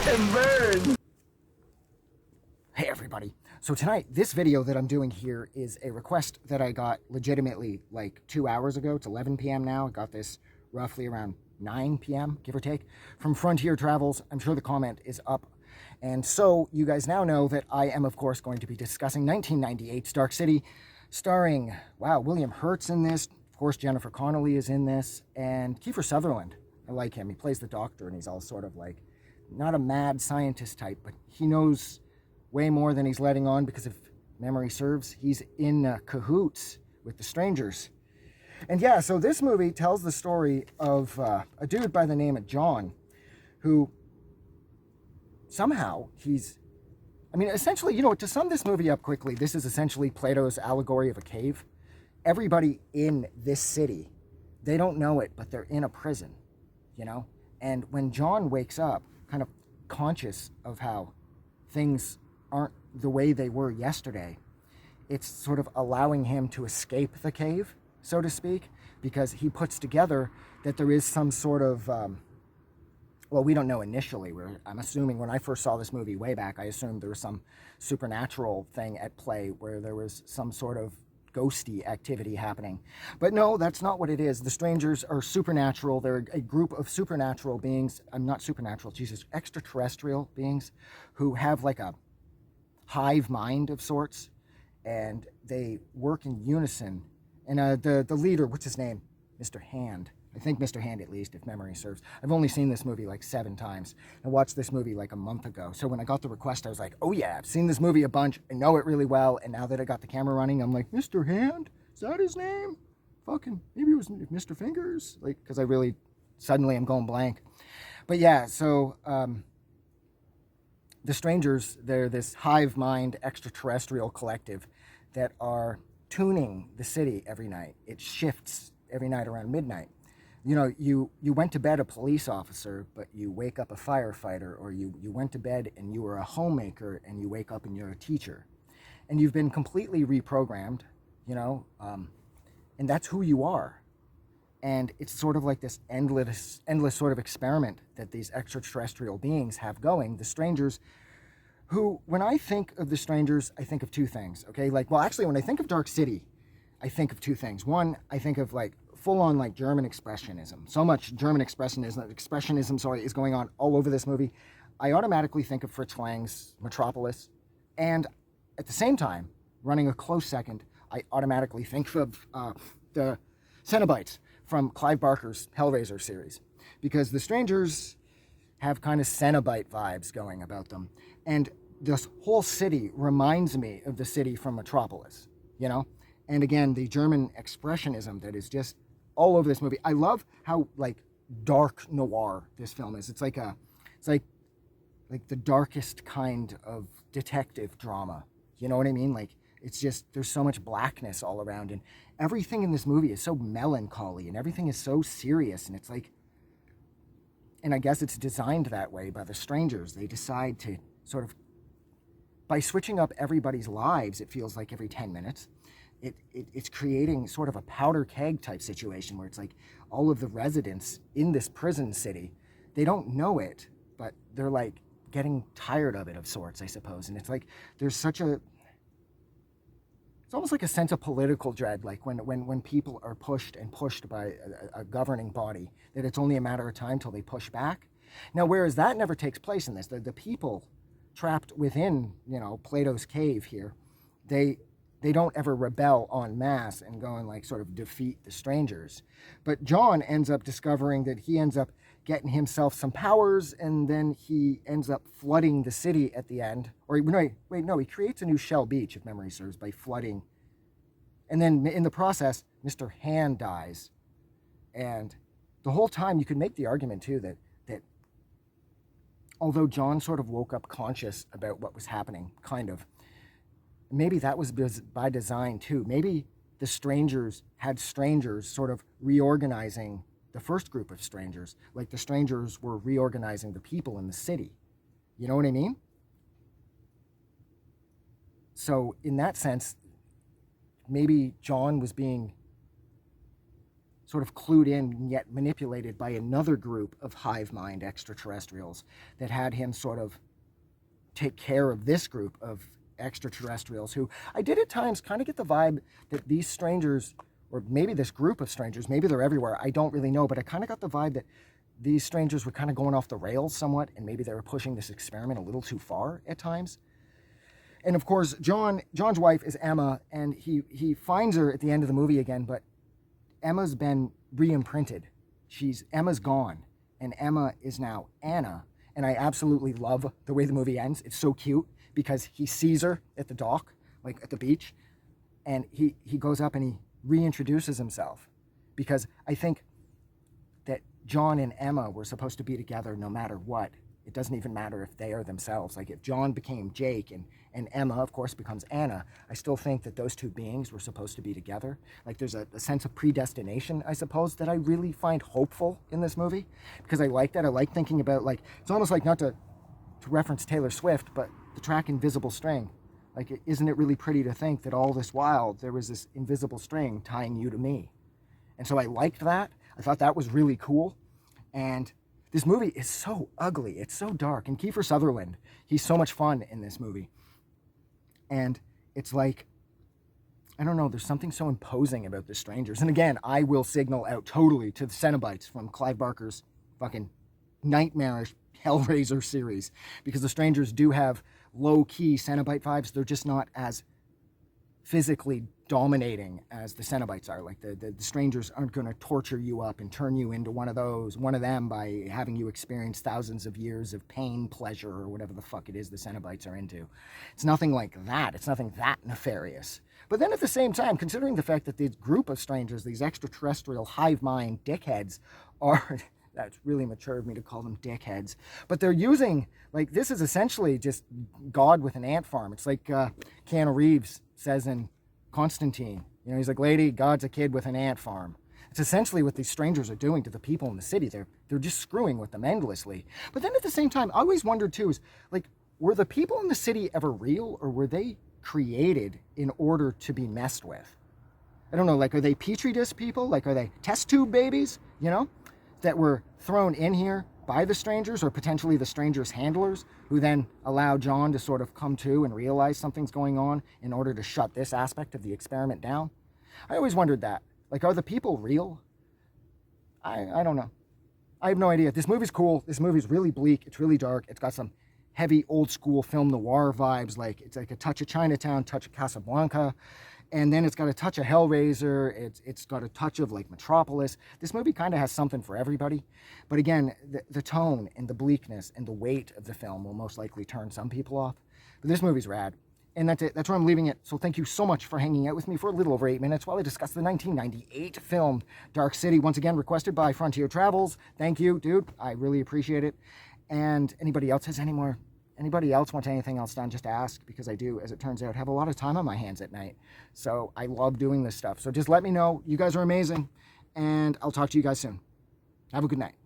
and burn. Hey everybody. So tonight, this video that I'm doing here is a request that I got legitimately like 2 hours ago. It's 11 p.m. now. I got this roughly around 9 p.m., give or take, from Frontier Travels. I'm sure the comment is up. And so you guys now know that I am, of course, going to be discussing 1998's Dark City, starring, wow, William Hurt's in this. Of course, Jennifer Connelly is in this, and Kiefer Sutherland. I like him. He plays the doctor, and he's all sort of like, not a mad scientist type, but he knows way more than he's letting on, because if memory serves, he's in cahoots with the Strangers. And yeah, so this movie tells the story of a dude by the name of John, who somehow essentially, to sum this movie up quickly, this is essentially Plato's allegory of a cave. Everybody in this city, they don't know it, but they're in a prison, And when John wakes up, kind of conscious of how things aren't the way they were yesterday, it's sort of allowing him to escape the cave, so to speak, because he puts together that there is some sort of, well, we don't know initially. I'm assuming when I first saw this movie way back, I assumed there was some supernatural thing at play where there was some sort of ghosty activity happening. But no, that's not what it is. The Strangers are supernatural. They're a group of supernatural beings. Not supernatural, Jesus, extraterrestrial beings who have like a hive mind of sorts, and they work in unison. And the leader, what's his name? Mr. Hand. I think Mr. Hand, at least, if memory serves. I've only seen this movie like 7 times. I watched this movie like a month ago. So when I got the request, I was like, oh yeah, I've seen this movie a bunch. I know it really well. And now that I got the camera running, I'm like, Mr. Hand? Is that his name? Fucking, maybe it was Mr. Fingers? Like, because I really, suddenly I'm going blank. But yeah, so the Strangers, they're this hive mind extraterrestrial collective that are tuning the city every night. It shifts every night around midnight. You went to bed a police officer, but you wake up a firefighter, or you went to bed and you were a homemaker and you wake up and you're a teacher. And you've been completely reprogrammed, and that's who you are. And it's sort of like this endless sort of experiment that these extraterrestrial beings have going, the Strangers, who, when I think of the Strangers, I think of 2 things, okay? When I think of Dark City, I think of 2 things. One, I think of like full-on like German expressionism. So much German expressionism is going on all over this movie. I automatically think of Fritz Lang's Metropolis, and at the same time, running a close second, I automatically think of the Cenobites from Clive Barker's Hellraiser series, because the Strangers have kind of Cenobite vibes going about them, and this whole city reminds me of the city from Metropolis, And again, the German expressionism that is just all over this movie. I love how like dark noir this film is. It's like the darkest kind of detective drama. You know what I mean? Like, it's just, there's so much blackness all around, and everything in this movie is so melancholy, and everything is so serious, and it's like, and I guess it's designed that way by the Strangers. They decide to sort of, by switching up everybody's lives, it feels like every 10 minutes, it's creating sort of a powder keg type situation where it's like all of the residents in this prison city, they don't know it, but they're like getting tired of it of sorts, I suppose. And it's like there's such a, it's almost like a sense of political dread, like when people are pushed by a governing body, that it's only a matter of time till they push back. Now, whereas that never takes place in this, the people trapped within, Plato's cave here, they don't ever rebel en masse and go and like sort of defeat the Strangers. But John ends up discovering that he ends up getting himself some powers, and then he ends up flooding the city at the end. Or he creates a new Shell Beach, if memory serves, by flooding. And then in the process, Mr. Hand dies. And the whole time you could make the argument too that although John sort of woke up conscious about what was happening, kind of, maybe that was by design too. Maybe the Strangers had Strangers sort of reorganizing the first group of Strangers, like the Strangers were reorganizing the people in the city. You know what I mean? So in that sense, maybe John was being sort of clued in and yet manipulated by another group of hive mind extraterrestrials that had him sort of take care of this group of extraterrestrials who I did at times kind of get the vibe that these strangers, or maybe this group of strangers, maybe they're everywhere, I don't really know, but I kind of got the vibe that these strangers were kind of going off the rails somewhat, and maybe they were pushing this experiment a little too far at times. And of course, John's wife is Emma, and he finds her at the end of the movie again, but Emma's been re-imprinted. Emma's gone, and Emma is now Anna. And I absolutely love the way the movie ends. It's so cute because he sees her at the dock, like at the beach, and he goes up and he reintroduces himself, because I think that John and Emma were supposed to be together no matter what. It doesn't even matter if they are themselves. Like if John became Jake and Emma, of course, becomes Anna, I still think that those two beings were supposed to be together. Like there's a sense of predestination, I suppose, that I really find hopeful in this movie, because I like that. I like thinking about, like, it's almost like, not to reference Taylor Swift, but the track Invisible String. Like, isn't it really pretty to think that all this while there was this invisible string tying you to me? And so I liked that. I thought that was really cool. And this movie is so ugly. It's so dark. And Kiefer Sutherland, he's so much fun in this movie. And it's like, I don't know, there's something so imposing about the strangers. And again, I will signal out totally to the Cenobites from Clive Barker's fucking nightmarish Hellraiser series, because the strangers do have low-key Cenobite vibes. They're just not as physically dominating as the Cenobites are. Like the strangers aren't going to torture you up and turn you into one of them by having you experience thousands of years of pain, pleasure, or whatever the fuck it is the Cenobites are into. It's nothing like that. It's nothing that nefarious. But then at the same time, considering the fact that this group of strangers, these extraterrestrial hive mind dickheads, are that's really mature of me to call them dickheads, but they're using, like, this is essentially just God with an ant farm. It's like Keanu Reeves says in Constantine, you know, he's like, lady, God's a kid with an ant farm. It's essentially what these strangers are doing to the people in the city. They're just screwing with them endlessly. But then at the same time, I always wondered too, is like, were the people in the city ever real, or were they created in order to be messed with? I don't know, like, are they petri dish people? Like, are they test tube babies, you know, that were thrown in here by the strangers, or potentially the strangers' handlers, who then allow John to sort of come to and realize something's going on in order to shut this aspect of the experiment down? I always wondered that. Like, are the people real? I don't know. I have no idea. This movie's cool. This movie's really bleak. It's really dark. It's got some heavy old school film noir vibes. Like, it's like a touch of Chinatown, touch of Casablanca. And then it's got a touch of Hellraiser. It's got a touch of, like, Metropolis. This movie kind of has something for everybody. But again, the tone and the bleakness and the weight of the film will most likely turn some people off. But this movie's rad. And that's it. That's where I'm leaving it. So thank you so much for hanging out with me for a little over 8 minutes while I discuss the 1998 film Dark City. Once again, requested by Frontier Travels. Thank you, dude. I really appreciate it. And anybody else wants anything else done, just ask, because I do, as it turns out, have a lot of time on my hands at night. So I love doing this stuff. So just let me know. You guys are amazing, and I'll talk to you guys soon. Have a good night.